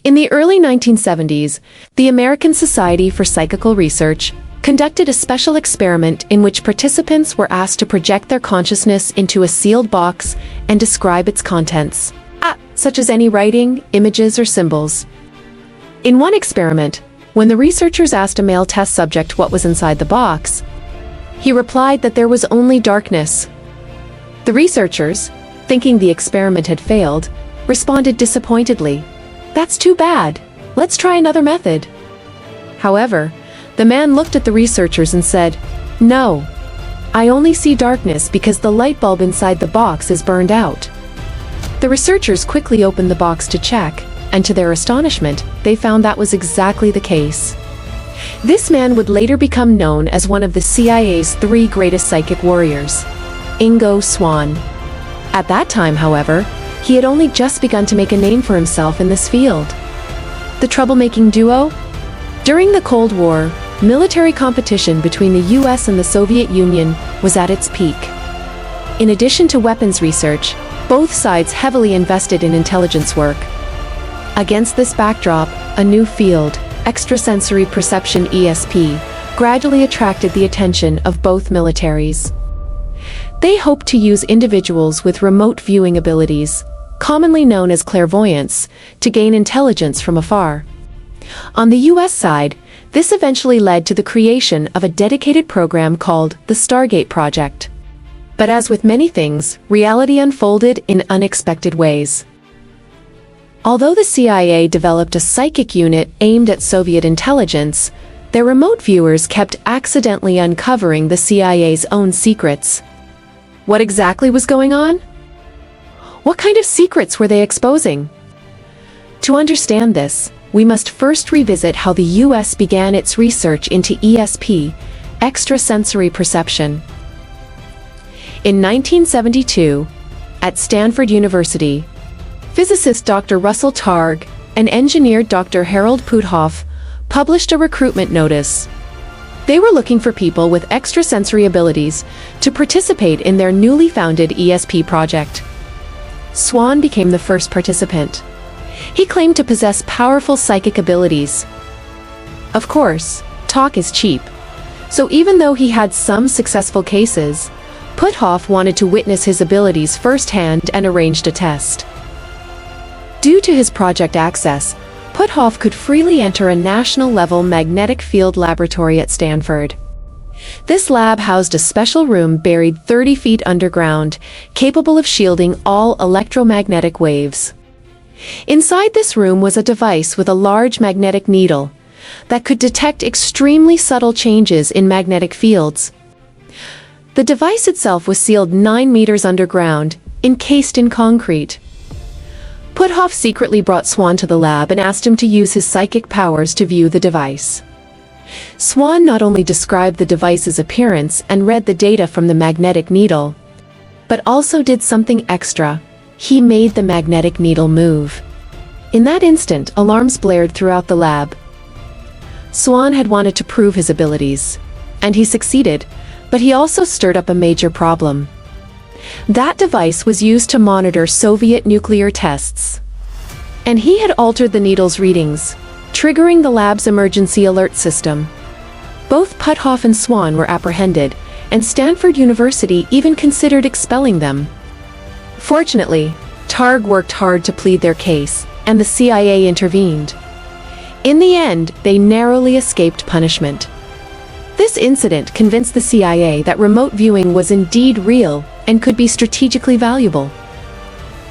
In the early 1970s, the American Society for Psychical Research conducted a special experiment in which participants were asked to project their consciousness into a sealed box and describe its contents, such as any writing, images, or symbols. In one experiment, when the researchers asked a male test subject what was inside the box, he replied that there was only darkness. The researchers, thinking the experiment had failed, responded disappointedly, "That's too bad. Let's try another method." However, the man looked at the researchers and said, "No, I only see darkness because the light bulb inside the box is burned out." The researchers quickly opened the box to check, and to their astonishment, they found that was exactly the case. This man would later become known as one of the CIA's 3 greatest psychic warriors, Ingo Swann. At that time, however, he had only just begun to make a name for himself in this field. The troublemaking duo? During the Cold War, military competition between the US and the Soviet Union was at its peak. In addition to weapons research, both sides heavily invested in intelligence work. Against this backdrop, a new field, extrasensory perception (ESP), gradually attracted the attention of both militaries. They hoped to use individuals with remote viewing abilities, commonly known as clairvoyance, to gain intelligence from afar. On the US side, this eventually led to the creation of a dedicated program called the Stargate Project. But as with many things, reality unfolded in unexpected ways. Although the CIA developed a psychic unit aimed at Soviet intelligence, their remote viewers kept accidentally uncovering the CIA's own secrets. What exactly was going on? What kind of secrets were they exposing? To understand this, we must first revisit how the US began its research into ESP, extrasensory perception. In 1972, at Stanford University, physicist Dr. Russell Targ and engineer Dr. Harold Puthoff published a recruitment notice. They were looking for people with extrasensory abilities to participate in their newly founded ESP project. Swann became the first participant. He claimed to possess powerful psychic abilities. Of course, talk is cheap, so even though he had some successful cases, Puthoff wanted to witness his abilities firsthand and arranged a test. Due to his project access, Puthoff could freely enter a national-level magnetic field laboratory at Stanford. This lab housed a special room buried 30 feet underground, capable of shielding all electromagnetic waves. Inside this room was a device with a large magnetic needle that could detect extremely subtle changes in magnetic fields. The device itself was sealed 9 meters underground, encased in concrete. Puthoff secretly brought Swann to the lab and asked him to use his psychic powers to view the device. Swann not only described the device's appearance and read the data from the magnetic needle, but also did something extra. He made the magnetic needle move. In that instant, alarms blared throughout the lab. Swann had wanted to prove his abilities, and he succeeded, but he also stirred up a major problem. That device was used to monitor Soviet nuclear tests. And he had altered the needle's readings, triggering the lab's emergency alert system. Both Puthoff and Swann were apprehended, and Stanford University even considered expelling them. Fortunately, Targ worked hard to plead their case, and the CIA intervened. In the end, they narrowly escaped punishment. This incident convinced the CIA that remote viewing was indeed real and could be strategically valuable.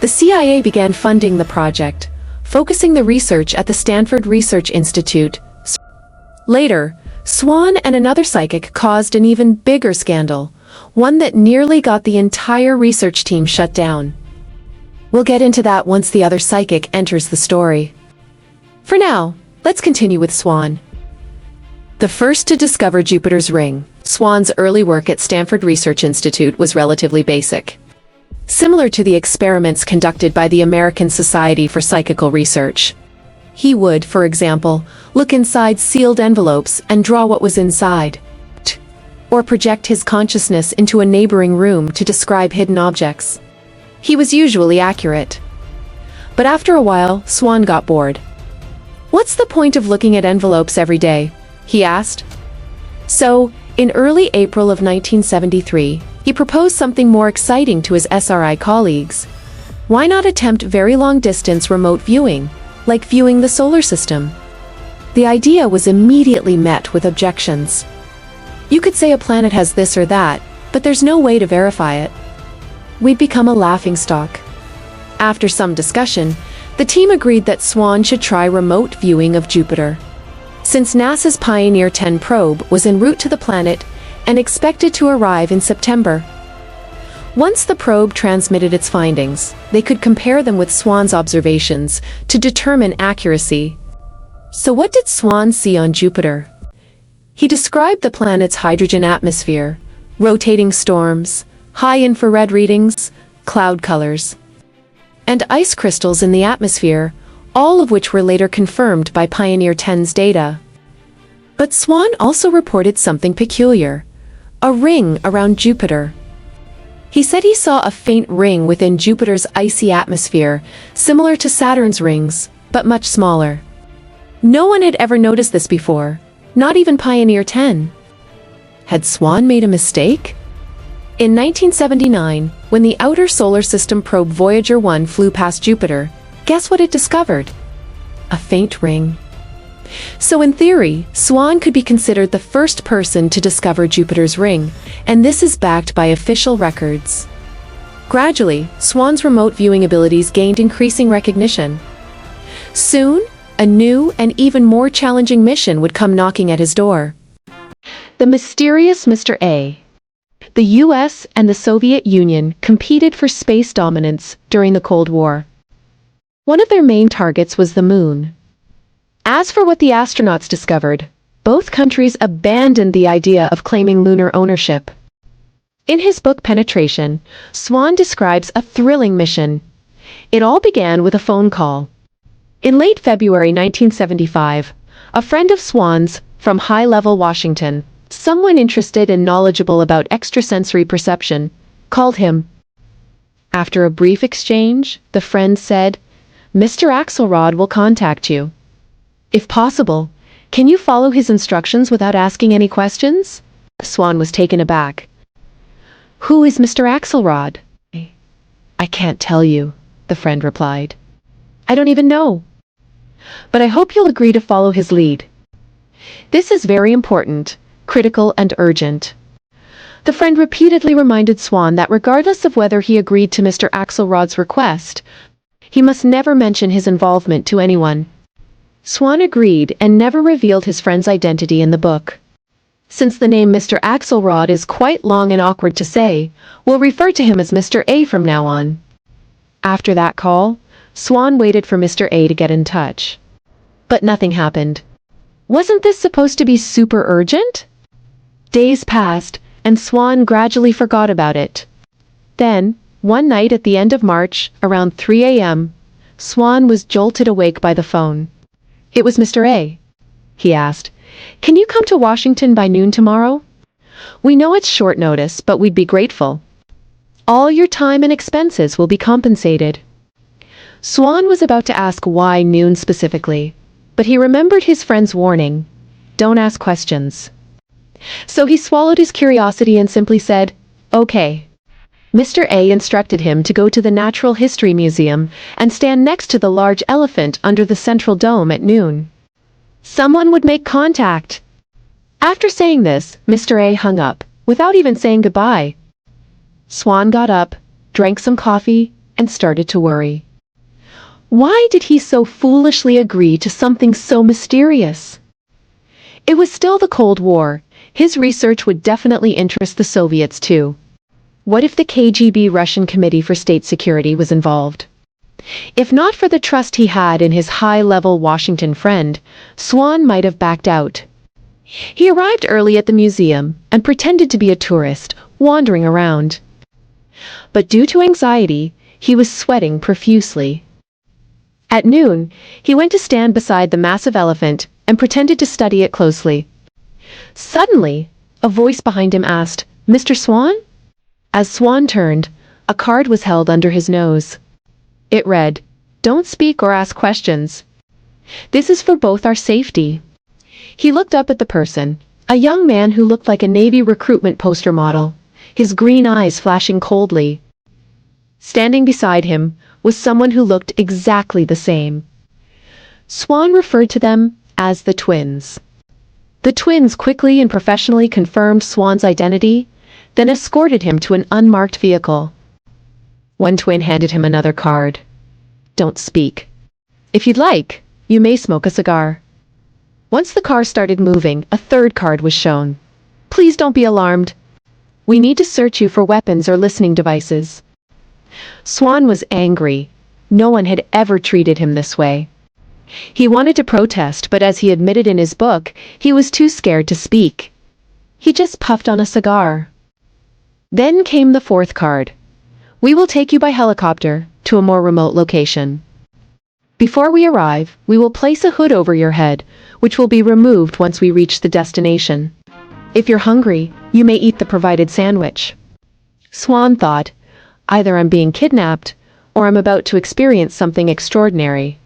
The CIA began funding the project, focusing the research at the Stanford Research Institute. Later, Swann and another psychic caused an even bigger scandal, one that nearly got the entire research team shut down. We'll get into that once the other psychic enters the story. For now, let's continue with Swann. The first to discover Jupiter's ring, Swann's early work at Stanford Research Institute was relatively basic. Similar to the experiments conducted by the American Society for Psychical Research. He would, for example, look inside sealed envelopes and draw what was inside. Or project his consciousness into a neighboring room to describe hidden objects. He was usually accurate. But after a while, Swann got bored. "What's the point of looking at envelopes every day?" he asked. So, in early April of 1973, he proposed something more exciting to his SRI colleagues. Why not attempt very long-distance remote viewing, like viewing the solar system? The idea was immediately met with objections. You could say a planet has this or that, but there's no way to verify it. We'd become a laughingstock. After some discussion, the team agreed that Swann should try remote viewing of Jupiter. Since NASA's Pioneer 10 probe was en route to the planet and expected to arrive in September. Once the probe transmitted its findings, they could compare them with Swann's observations to determine accuracy. So what did Swann see on Jupiter? He described the planet's hydrogen atmosphere, rotating storms, high infrared readings, cloud colors, and ice crystals in the atmosphere, all of which were later confirmed by Pioneer 10's data. But Swann also reported something peculiar: a ring around Jupiter. He said he saw a faint ring within Jupiter's icy atmosphere, similar to Saturn's rings, but much smaller. No one had ever noticed this before, not even Pioneer 10. Had Swann made a mistake? In 1979, when the Outer Solar System probe Voyager 1 flew past Jupiter, guess what it discovered? A faint ring. So in theory, Swann could be considered the first person to discover Jupiter's ring, and this is backed by official records. Gradually, Swann's remote viewing abilities gained increasing recognition. Soon, a new and even more challenging mission would come knocking at his door. The mysterious Mr. A. The US and the Soviet Union competed for space dominance during the Cold War. One of their main targets was the Moon. As for what the astronauts discovered, both countries abandoned the idea of claiming lunar ownership. In his book Penetration, Swann describes a thrilling mission. It all began with a phone call. In late February 1975, a friend of Swann's from high-level Washington, someone interested and knowledgeable about extrasensory perception, called him. After a brief exchange, the friend said, "Mr. Axelrod will contact you. If possible, can you follow his instructions without asking any questions?" Swann was taken aback. "Who is Mr. Axelrod?" "I can't tell you," the friend replied. "I don't even know. But I hope you'll agree to follow his lead. This is very important, critical and urgent." The friend repeatedly reminded Swann that regardless of whether he agreed to Mr. Axelrod's request, he must never mention his involvement to anyone. Swann agreed and never revealed his friend's identity in the book. Since the name Mr. Axelrod is quite long and awkward to say, we'll refer to him as Mr. A from now on. After that call, Swann waited for Mr. A to get in touch. But nothing happened. Wasn't this supposed to be super urgent? Days passed, and Swann gradually forgot about it. Then, one night at the end of March, around 3 a.m., Swann was jolted awake by the phone. It was Mr. A. He asked, "Can you come to Washington by noon tomorrow? We know it's short notice, but we'd be grateful. All your time and expenses will be compensated." Swann was about to ask why noon specifically, but he remembered his friend's warning, "Don't ask questions." So he swallowed his curiosity and simply said, "Okay." Mr. A instructed him to go to the Natural History Museum and stand next to the large elephant under the central dome at noon. Someone would make contact. After saying this, Mr. A hung up, without even saying goodbye. Swann got up, drank some coffee, and started to worry. Why did he so foolishly agree to something so mysterious? It was still the Cold War. His research would definitely interest the Soviets too. What if the KGB Russian Committee for State Security was involved? If not for the trust he had in his high-level Washington friend, Swann might have backed out. He arrived early at the museum and pretended to be a tourist, wandering around. But due to anxiety, he was sweating profusely. At noon, he went to stand beside the massive elephant and pretended to study it closely. Suddenly, a voice behind him asked, "Mr. Swann?" As Swann turned, a card was held under his nose. It read, "Don't speak or ask questions." This is for both our safety." He looked up at the person, a young man who looked like a Navy recruitment poster model, his green eyes flashing coldly. Standing beside him was someone who looked exactly the same. Swann referred to them as the twins. The twins quickly and professionally confirmed Swann's identity, then escorted him to an unmarked vehicle. One twin handed him another card. "Don't speak. If you'd like, you may smoke a cigar." Once the car started moving, a third card was shown. "Please don't be alarmed. We need to search you for weapons or listening devices." Swann was angry. No one had ever treated him this way. He wanted to protest, but as he admitted in his book, he was too scared to speak. He just puffed on a cigar. Then came the fourth card. "We will take you by helicopter to a more remote location. Before we arrive, we will place a hood over your head, which will be removed once we reach the destination. If you're hungry, you may eat the provided sandwich." Swann thought, either I'm being kidnapped, or I'm about to experience something extraordinary.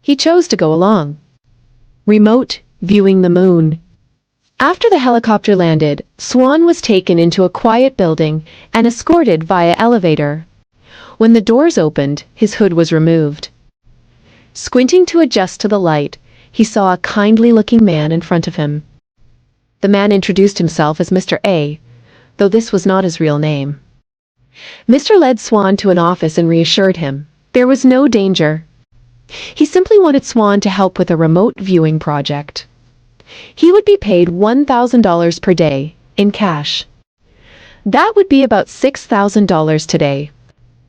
He chose to go along. Remote viewing the moon. After the helicopter landed, Swann was taken into a quiet building and escorted via elevator. When the doors opened, his hood was removed. Squinting to adjust to the light, he saw a kindly-looking man in front of him. The man introduced himself as Mr. A, though this was not his real name. Mr. led Swann to an office and reassured him there was no danger. He simply wanted Swann to help with a remote viewing project. He would be paid $1,000 per day, in cash. That would be about $6,000 today.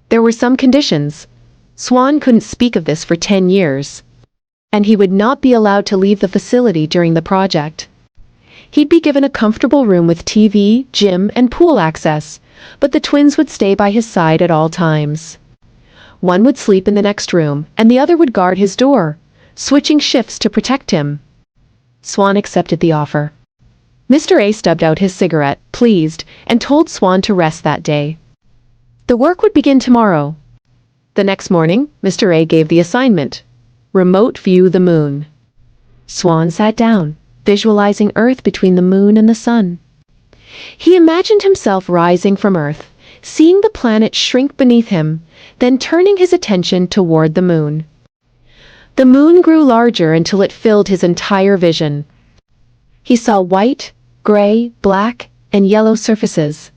There were some conditions. Swann couldn't speak of this for 10 years. And he would not be allowed to leave the facility during the project. He'd be given a comfortable room with TV, gym, and pool access, but the twins would stay by his side at all times. One would sleep in the next room, and the other would guard his door, switching shifts to protect him. Swann accepted the offer. Mr. A stubbed out his cigarette, pleased, and told Swann to rest that day. The work would begin tomorrow. The next morning, Mr. A gave the assignment: remote view the moon. Swann sat down, visualizing Earth between the moon and the sun. He imagined himself rising from Earth, seeing the planet shrink beneath him, then turning his attention toward the moon. The moon grew larger until it filled his entire vision. He saw white, gray, black, and yellow surfaces.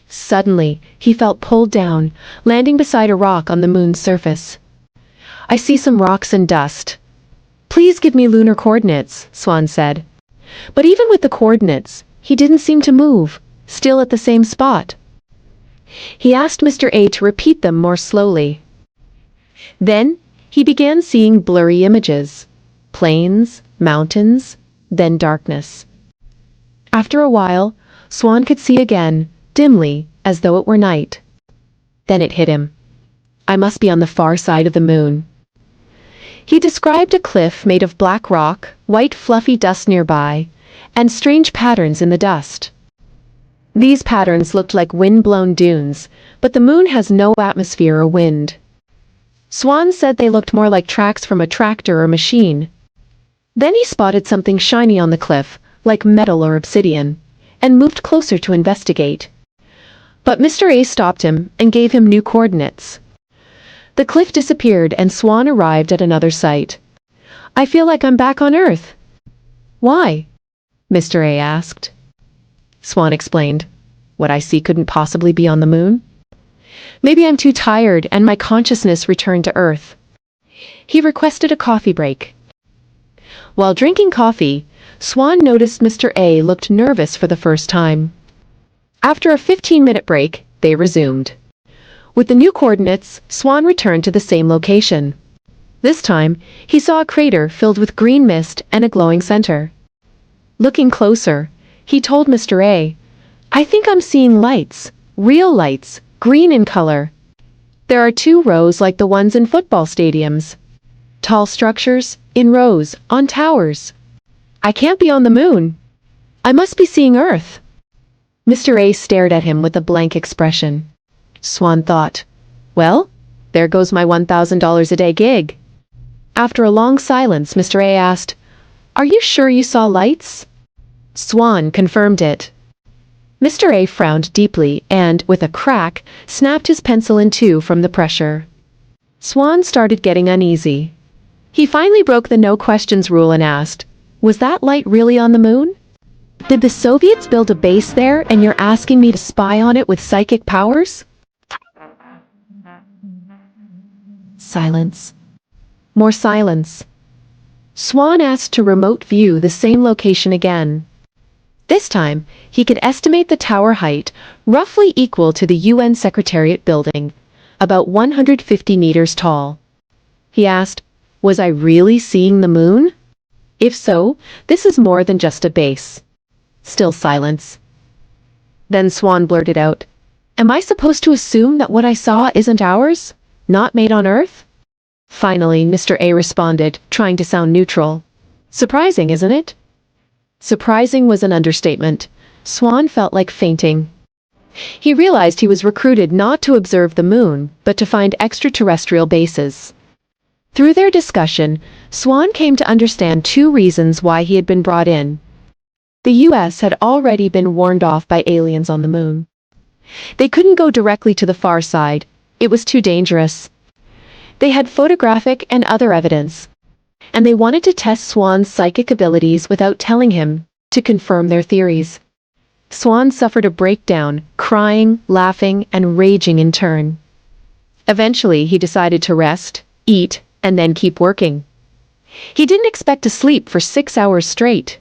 Suddenly, he felt pulled down, landing beside a rock on the moon's surface. "I see some rocks and dust. Please give me lunar coordinates," Swann said. But even with the coordinates, he didn't seem to move, still at the same spot. He asked Mr. A to repeat them more slowly. Then, he began seeing blurry images. Plains, mountains, then darkness. After a while, Swann could see again, dimly, as though it were night. Then it hit him. I must be on the far side of the moon. He described a cliff made of black rock, white fluffy dust nearby, and strange patterns in the dust. These patterns looked like wind-blown dunes, but the moon has no atmosphere or wind. Swann said they looked more like tracks from a tractor or machine. Then he spotted something shiny on the cliff, like metal or obsidian, and moved closer to investigate. But Mr. A stopped him and gave him new coordinates. The cliff disappeared and Swann arrived at another site. I feel like I'm back on Earth. Why? Mr. A asked. Swann explained. What I see couldn't possibly be on the moon. Maybe I'm too tired and my consciousness returned to Earth. He requested a coffee break. While drinking coffee, Swann noticed Mr. A looked nervous for the first time. After a 15-minute break, they resumed. With the new coordinates, Swann returned to the same location. This time, he saw a crater filled with green mist and a glowing center. Looking closer, he told Mr. A, I think I'm seeing lights, real lights, green in color. There are 2 rows like the ones in football stadiums. Tall structures, in rows, on towers. I can't be on the moon. I must be seeing Earth. Mr. A stared at him with a blank expression. Swann thought, well, there goes my $1,000 a day gig. After a long silence, Mr. A asked, "Are you sure you saw lights?" Swann confirmed it. Mr. A frowned deeply and, with a crack, snapped his pencil in two from the pressure. Swann started getting uneasy. He finally broke the no questions rule and asked, "Was that light really on the moon? Did the Soviets build a base there and you're asking me to spy on it with psychic powers?" Silence. More silence. Swann asked to remote view the same location again. This time, he could estimate the tower height, roughly equal to the UN Secretariat building, about 150 meters tall. He asked, "Was I really seeing the moon? If so, this is more than just a base." Still silence. Then Swann blurted out, "Am I supposed to assume that what I saw isn't ours? Not made on Earth?" Finally, Mr. A responded, trying to sound neutral. "Surprising, isn't it?" Surprising was an understatement. Swann felt like fainting. He realized he was recruited not to observe the moon, but to find extraterrestrial bases. Through their discussion, Swann came to understand two reasons why he had been brought in. The US had already been warned off by aliens on the moon. They couldn't go directly to the far side. It was too dangerous. They had photographic and other evidence, and they wanted to test Swann's psychic abilities without telling him, to confirm their theories. Swann suffered a breakdown, crying, laughing, and raging in turn. Eventually, he decided to rest, eat, and then keep working. He didn't expect to sleep for 6 hours straight.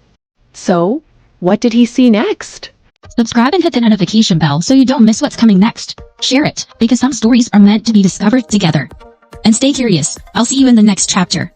So, what did he see next? Subscribe and hit the notification bell so you don't miss what's coming next. Share it, because some stories are meant to be discovered together. And stay curious. I'll see you in the next chapter.